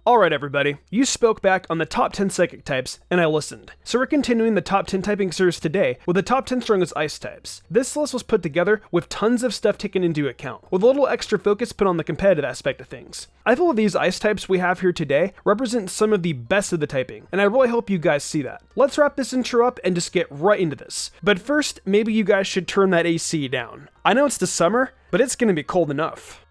Alright everybody, you spoke back on the top 10 psychic types, and I listened. So we're continuing the top 10 typing series today with the top 10 strongest ice types. This list was put together with tons of stuff taken into account, with a little extra focus put on the competitive aspect of things. I feel these ice types we have here today represent some of the best of the typing, and I really hope you guys see that. Let's wrap this intro up and just get right into this. But first, maybe you guys should turn that AC down. I know it's the summer, but it's gonna be cold enough.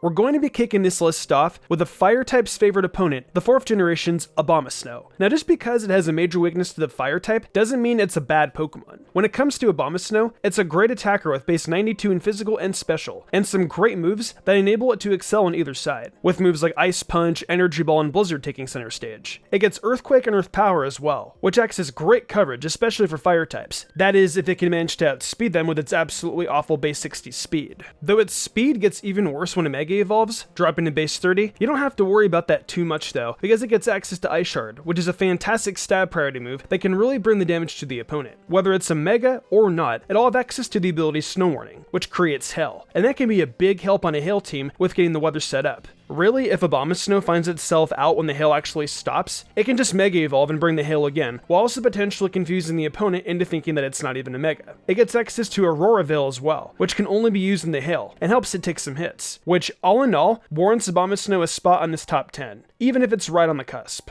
We're going to be kicking this list off with the fire type's favorite opponent, the 4th generation's Abomasnow. Now just because it has a major weakness to the fire type doesn't mean it's a bad Pokemon. When it comes to Abomasnow, it's a great attacker with base 92 in physical and special, and some great moves that enable it to excel on either side, with moves like Ice Punch, Energy Ball, and Blizzard taking center stage. It gets Earthquake and Earth Power as well, which acts as great coverage, especially for fire types. That is, if it can manage to outspeed them with its absolutely awful base 60 speed. Though its speed gets even worse when it Mega Evolves, dropping to base 30, you don't have to worry about that too much though, because it gets access to Ice Shard, which is a fantastic stab priority move that can really bring the damage to the opponent. Whether it's a Mega or not, it'll have access to the ability Snow Warning, which creates Hail, and that can be a big help on a Hail team with getting the weather set up. Really, if Abomasnow finds itself out when the hail actually stops, it can just Mega Evolve and bring the hail again, while also potentially confusing the opponent into thinking that it's not even a Mega. It gets access to Aurora Veil as well, which can only be used in the hail, and helps it take some hits, which all in all, warrants Abomasnow a spot on this top 10, even if it's right on the cusp.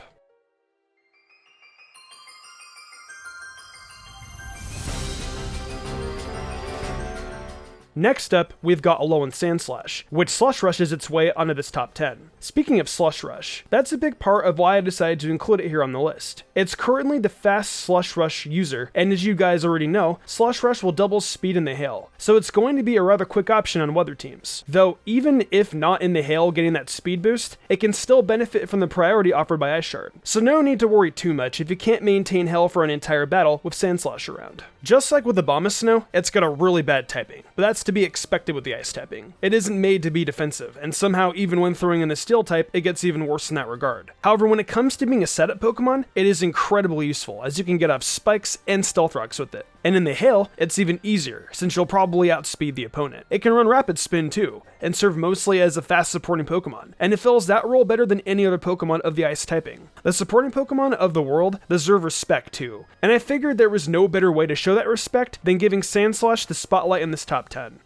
Next up, we've got Alolan Sandslash, which Slush Rushes its way onto this top 10. Speaking of Slush Rush, that's a big part of why I decided to include it here on the list. It's currently the fast Slush Rush user, and as you guys already know, Slush Rush will double speed in the hail, so it's going to be a rather quick option on weather teams. Though, even if not in the hail getting that speed boost, it can still benefit from the priority offered by Ice Shard. So no need to worry too much if you can't maintain hail for an entire battle with Sandslash around. Just like with Abomasnow, it's got a really bad typing, but that's to be expected with the ice typing. It isn't made to be defensive, and somehow even when throwing in the steel type, it gets even worse in that regard. However, when it comes to being a setup Pokemon, it is incredibly useful, as you can get off spikes and stealth rocks with it. And in the hail, it's even easier, since you'll probably outspeed the opponent. It can run Rapid Spin too, and serve mostly as a fast supporting Pokemon, and it fills that role better than any other Pokemon of the ice typing. The supporting Pokemon of the world deserve respect too, and I figured there was no better way to show that respect than giving Sandslash the spotlight in this top 10.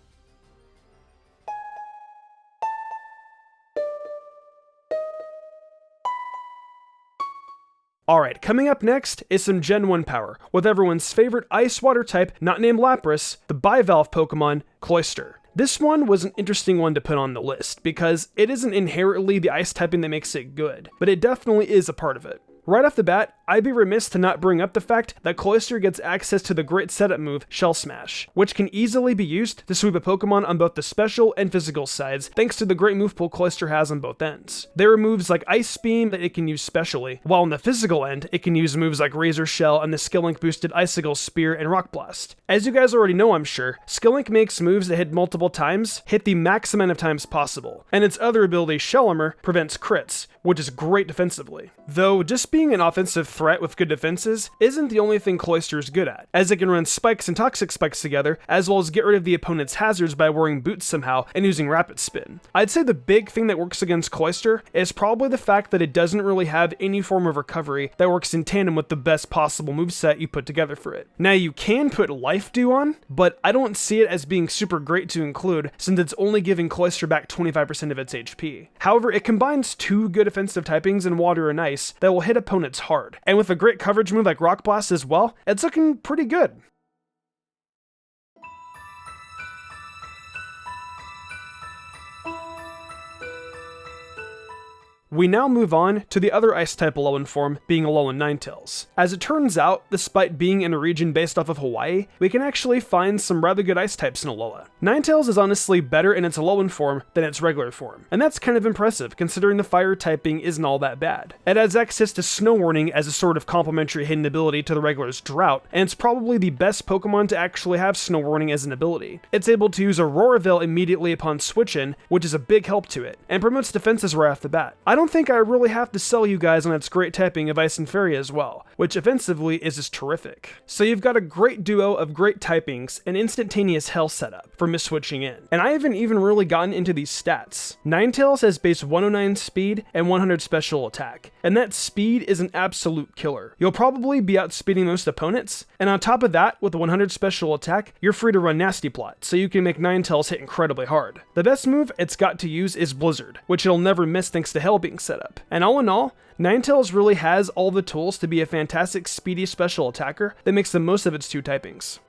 Alright, coming up next is some Gen 1 power, with everyone's favorite ice water type not named Lapras, the bivalve Pokemon, Cloister. This one was an interesting one to put on the list, because it isn't inherently the ice typing that makes it good, but it definitely is a part of it. Right off the bat, I'd be remiss to not bring up the fact that Cloister gets access to the great setup move, Shell Smash, which can easily be used to sweep a Pokemon on both the special and physical sides, thanks to the great move pool Cloister has on both ends. There are moves like Ice Beam that it can use specially, while on the physical end, it can use moves like Razor Shell and the Skill Link boosted Icicle Spear and Rock Blast. As you guys already know, I'm sure, Skill Link makes moves that hit multiple times hit the max amount of times possible, and its other ability, Shell Armor, prevents crits, which is great defensively. Though, just being an offensive threat with good defenses isn't the only thing Cloister is good at, as it can run spikes and toxic spikes together, as well as get rid of the opponent's hazards by wearing boots somehow and using rapid spin. I'd say the big thing that works against Cloister is probably the fact that it doesn't really have any form of recovery that works in tandem with the best possible moveset you put together for it. Now you can put Life Dew on, but I don't see it as being super great to include since it's only giving Cloister back 25% of its HP. However, it combines two good offensive typings in water and ice that will hit opponents hard, and with a great coverage move like Rock Blast as well, it's looking pretty good. We now move on to the other Ice-type Alolan form, being Alolan Ninetails. As it turns out, despite being in a region based off of Hawaii, we can actually find some rather good ice types in Alola. Ninetails is honestly better in its Alolan form than its regular form, and that's kind of impressive considering the fire typing isn't all that bad. It has access to Snow Warning as a sort of complementary hidden ability to the regular's Drought, and it's probably the best Pokemon to actually have Snow Warning as an ability. It's able to use Aurora Veil immediately upon switch in, which is a big help to it, and promotes defenses right off the bat. I don't think I really have to sell you guys on its great typing of Ice and Fairy as well, which offensively is just terrific. So you've got a great duo of great typings and instantaneous hell setup for miss-switching in. And I haven't even really gotten into these stats. Ninetails has base 109 speed and 100 special attack, and that speed is an absolute killer. You'll probably be outspeeding most opponents, and on top of that, with the 100 special attack, you're free to run Nasty Plot, so you can make Ninetails hit incredibly hard. The best move it's got to use is Blizzard, which it'll never miss thanks to Hell being set up. And all in all, Ninetails really has all the tools to be a fantastic speedy special attacker that makes the most of its two typings.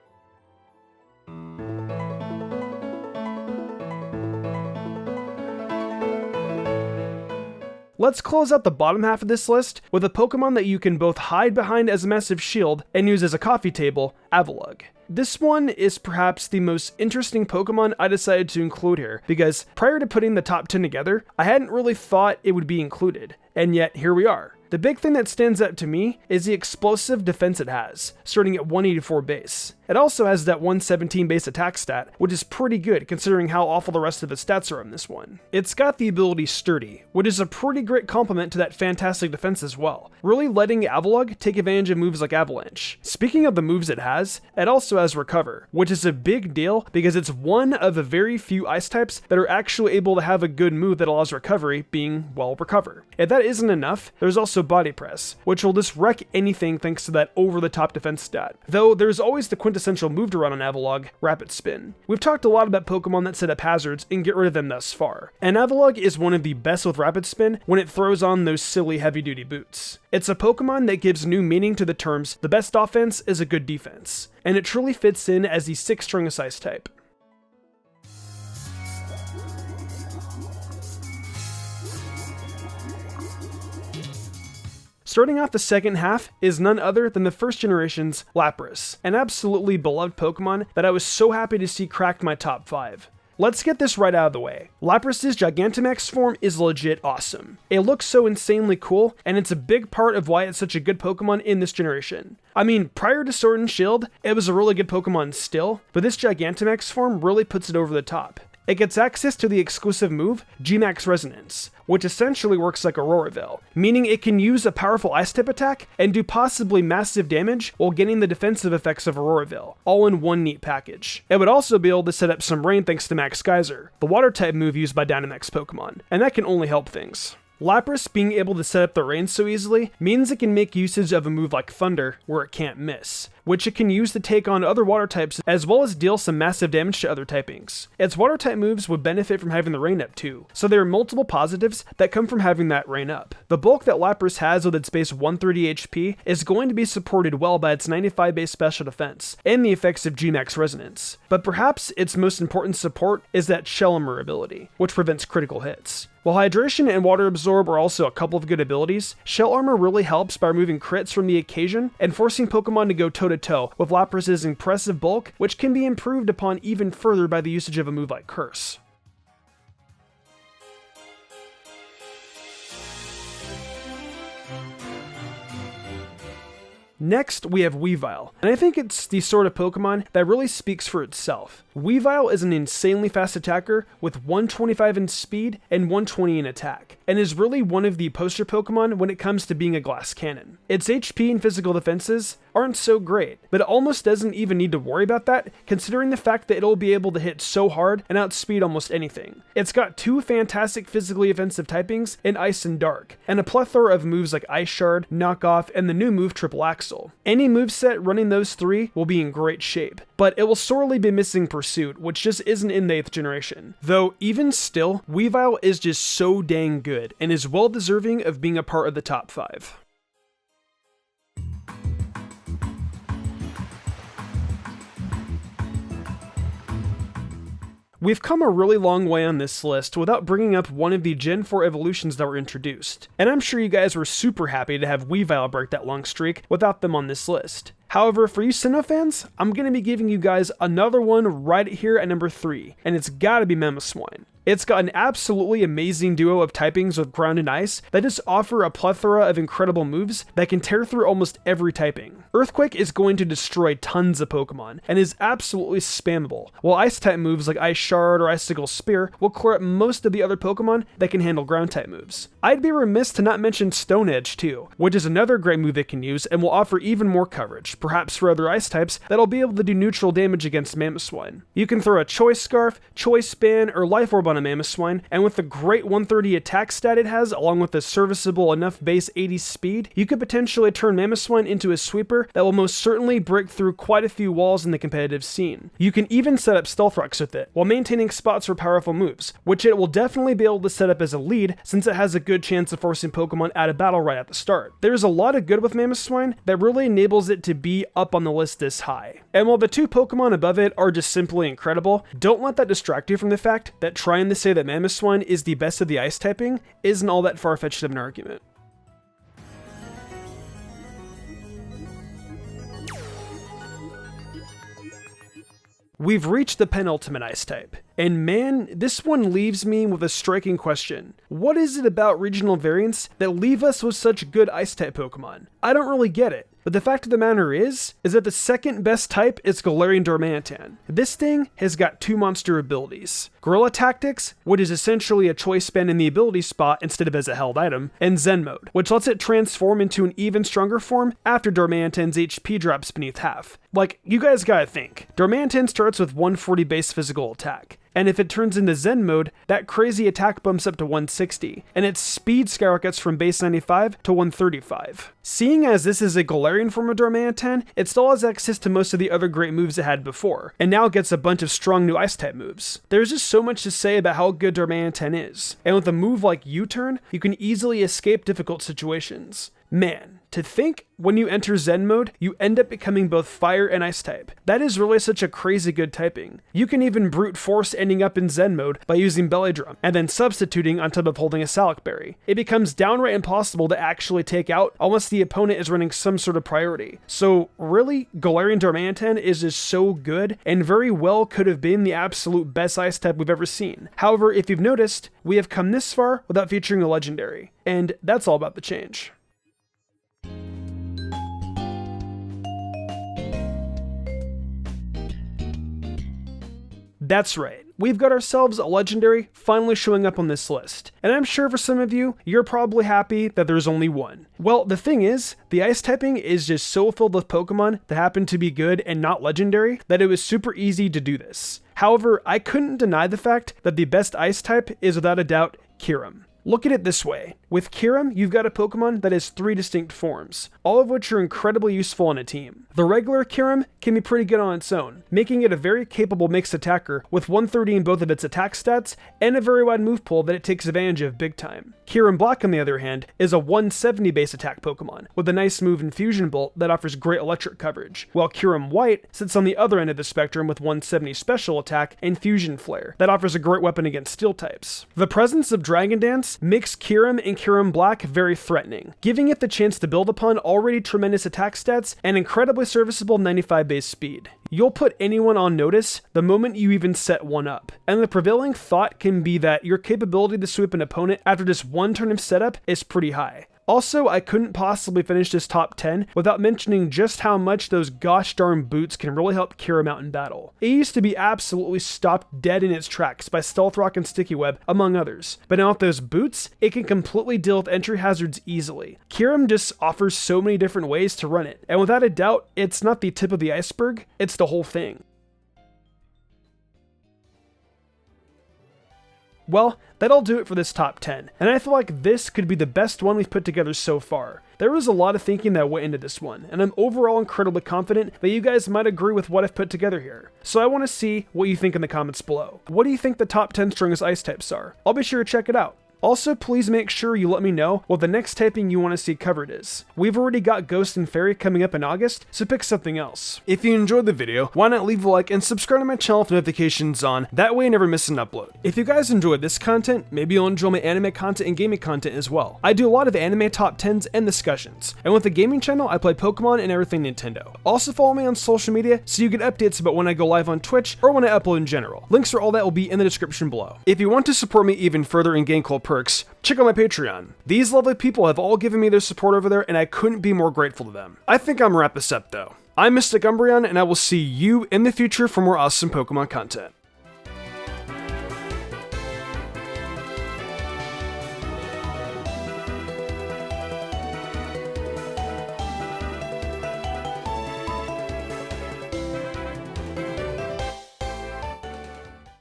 Let's close out the bottom half of this list with a Pokemon that you can both hide behind as a massive shield and use as a coffee table, Avalog. This one is perhaps the most interesting Pokemon I decided to include here, because prior to putting the top 10 together, I hadn't really thought it would be included, and yet here we are. The big thing that stands out to me is the explosive defense it has, starting at 184 base. It also has that 117 base attack stat, which is pretty good considering how awful the rest of the stats are on this one. It's got the ability Sturdy, which is a pretty great complement to that fantastic defense as well, really letting Avalog take advantage of moves like Avalanche. Speaking of the moves it also has Recover, which is a big deal because it's one of the very few ice types that are actually able to have a good move that allows recovery, being, well, Recover. If that isn't enough, there's also Body Press, which will just wreck anything thanks to that over-the-top defense stat. Though there's always the quintessential move to run on Avalog, Rapid Spin. We've talked a lot about Pokemon that set up hazards and get rid of them thus far, and Avalog is one of the best with Rapid Spin when it throws on those silly heavy-duty boots. It's a Pokemon that gives new meaning to the terms, the best offense is a good defense, and it truly fits in as the 6th strongest ice type. Starting off the second half is none other than the first generation's Lapras, an absolutely beloved Pokemon that I was so happy to see crack my top 5. Let's get this right out of the way. Lapras' Gigantamax form is legit awesome. It looks so insanely cool, and it's a big part of why it's such a good Pokemon in this generation. I mean, prior to Sword and Shield, it was a really good Pokemon still, but this Gigantamax form really puts it over the top. It gets access to the exclusive move, G-Max Resonance, which essentially works like a Weavile, meaning it can use a powerful Ice-type attack and do possibly massive damage while getting the defensive effects of a Weavile, all in one neat package. It would also be able to set up some rain thanks to Max Geyser, the Water-type move used by Dynamax Pokemon, and that can only help things. Lapras being able to set up the rain so easily means it can make usage of a move like Thunder where it can't miss, which it can use to take on other water types as well as deal some massive damage to other typings. Its water type moves would benefit from having the rain up too, so there are multiple positives that come from having that rain up. The bulk that Lapras has with its base 130 HP is going to be supported well by its 95 base special defense and the effects of G-Max Resonance, but perhaps its most important support is that Shell Armor ability, which prevents critical hits. While Hydration and Water Absorb are also a couple of good abilities, Shell Armor really helps by removing crits from the occasion and forcing Pokemon to go toe-to-toe with Lapras' impressive bulk, which can be improved upon even further by the usage of a move like Curse. Next, we have Weavile, and I think it's the sort of Pokemon that really speaks for itself. Weavile is an insanely fast attacker with 125 in speed and 120 in attack, and is really one of the poster Pokemon when it comes to being a glass cannon. Its HP and physical defenses aren't so great, but it almost doesn't even need to worry about that, considering the fact that it'll be able to hit so hard and outspeed almost anything. It's got two fantastic physically offensive typings in Ice and Dark, and a plethora of moves like Ice Shard, Knock Off, and the new move Triple Axle. Any moveset running those three will be in great shape, but it will sorely be missing Pursuit, which just isn't in the 8th generation. Though, even still, Weavile is just so dang good, and is well deserving of being a part of the top 5. We've come a really long way on this list without bringing up one of the Gen 4 evolutions that were introduced, and I'm sure you guys were super happy to have Weavile break that long streak without them on this list. However, for you Sinnoh fans, I'm going to be giving you guys another one right here at number 3, and it's gotta be Mamoswine. It's got an absolutely amazing duo of typings with ground and ice that just offer a plethora of incredible moves that can tear through almost every typing. Earthquake is going to destroy tons of Pokemon and is absolutely spammable, while Ice-type moves like Ice Shard or Icicle Spear will clear up most of the other Pokemon that can handle Ground-type moves. I'd be remiss to not mention Stone Edge too, which is another great move it can use and will offer even more coverage, perhaps for other Ice types that'll be able to do neutral damage against Mamoswine. You can throw a Choice Scarf, Choice Band, or Life Orb on a Mamoswine, and with the great 130 attack stat it has, along with a serviceable enough base 80 speed, you could potentially turn Mamoswine into a sweeper that will most certainly break through quite a few walls in the competitive scene. You can even set up Stealth Rocks with it, while maintaining spots for powerful moves, which it will definitely be able to set up as a lead since it has a good chance of forcing Pokemon out of battle right at the start. There's a lot of good with Mamoswine that really enables it to be up on the list this high. And while the two Pokemon above it are just simply incredible, don't let that distract you from the fact that trying to say that Mamoswine is the best of the Ice typing isn't all that far-fetched of an argument. We've reached the penultimate Ice type, and man, this one leaves me with a striking question. What is it about regional variants that leave us with such good Ice type Pokemon? I don't really get it. But the fact of the matter is that the second best type is Galerion Dermantine. This thing has got two monster abilities. Guerrilla Tactics, which is essentially a choice band in the ability spot instead of as a held item, and Zen Mode, which lets it transform into an even stronger form after Dermantine's HP drops beneath half. Like, you guys gotta think. Dermantine starts with 140 base physical attack. And if it turns into Zen mode, that crazy attack bumps up to 160, and its speed skyrockets from base 95 to 135. Seeing as this is a Galarian form of Dermantine, it still has access to most of the other great moves it had before, and now gets a bunch of strong new Ice-type moves. There's just so much to say about how good Dermantine is, and with a move like U-Turn, you can easily escape difficult situations. Man, to think when you enter Zen mode, you end up becoming both fire and ice type. That is really such a crazy good typing. You can even brute force ending up in Zen mode by using Belly Drum, and then substituting on top of holding a Salac Berry. It becomes downright impossible to actually take out unless the opponent is running some sort of priority. So really, Galarion Dermantine is just so good, and very well could have been the absolute best ice type we've ever seen. However, if you've noticed, we have come this far without featuring a legendary, and that's all about the change. That's right, we've got ourselves a legendary finally showing up on this list, and I'm sure for some of you, you're probably happy that there's only one. Well, the thing is, the ice typing is just so filled with Pokemon that happen to be good and not legendary that it was super easy to do this. However, I couldn't deny the fact that the best ice type is without a doubt Kirim. Look at it this way. With Kirim, you've got a Pokemon that has 3 distinct forms, all of which are incredibly useful on a team. The regular Kirim can be pretty good on its own, making it a very capable mixed attacker with 130 in both of its attack stats and a very wide move pool that it takes advantage of big time. Kirim Black, on the other hand, is a 170 base attack Pokemon with a nice move Infusion Bolt that offers great electric coverage, while Kirim White sits on the other end of the spectrum with 170 special attack and Fusion Flare that offers a great weapon against steel types. The presence of Dragon Dance makes Kirim and Kirim Black very threatening, giving it the chance to build upon already tremendous attack stats and incredibly serviceable 95 base speed. You'll put anyone on notice the moment you even set one up, and the prevailing thought can be that your capability to sweep an opponent after just one turn of setup is pretty high. Also, I couldn't possibly finish this top 10 without mentioning just how much those gosh darn boots can really help Kirim out in battle. It used to be absolutely stopped dead in its tracks by Stealth Rock and Sticky Web, among others, but now with those boots, it can completely deal with entry hazards easily. Kirim just offers so many different ways to run it, and without a doubt, it's not the tip of the iceberg, it's the whole thing. Well, that'll do it for this top 10, and I feel like this could be the best one we've put together so far. There was a lot of thinking that went into this one, and I'm overall incredibly confident that you guys might agree with what I've put together here. So I want to see what you think in the comments below. What do you think the top 10 strongest ice types are? I'll be sure to check it out. Also, please make sure you let me know what the next typing you want to see covered is. We've already got Ghost and Fairy coming up in August, so pick something else. If you enjoyed the video, why not leave a like and subscribe to my channel with notifications on, that way you never miss an upload. If you guys enjoyed this content, maybe you'll enjoy my anime content and gaming content as well. I do a lot of anime top 10s and discussions, and with the gaming channel, I play Pokemon and everything Nintendo. Also follow me on social media so you get updates about when I go live on Twitch or when I upload in general. Links for all that will be in the description below. If you want to support me even further in Game Club perks, check out my Patreon. These lovely people have all given me their support over there, and I couldn't be more grateful to them. I think I'm gonna wrap this up though. I'm Mystic Umbreon, and I will see you in the future for more awesome Pokemon content.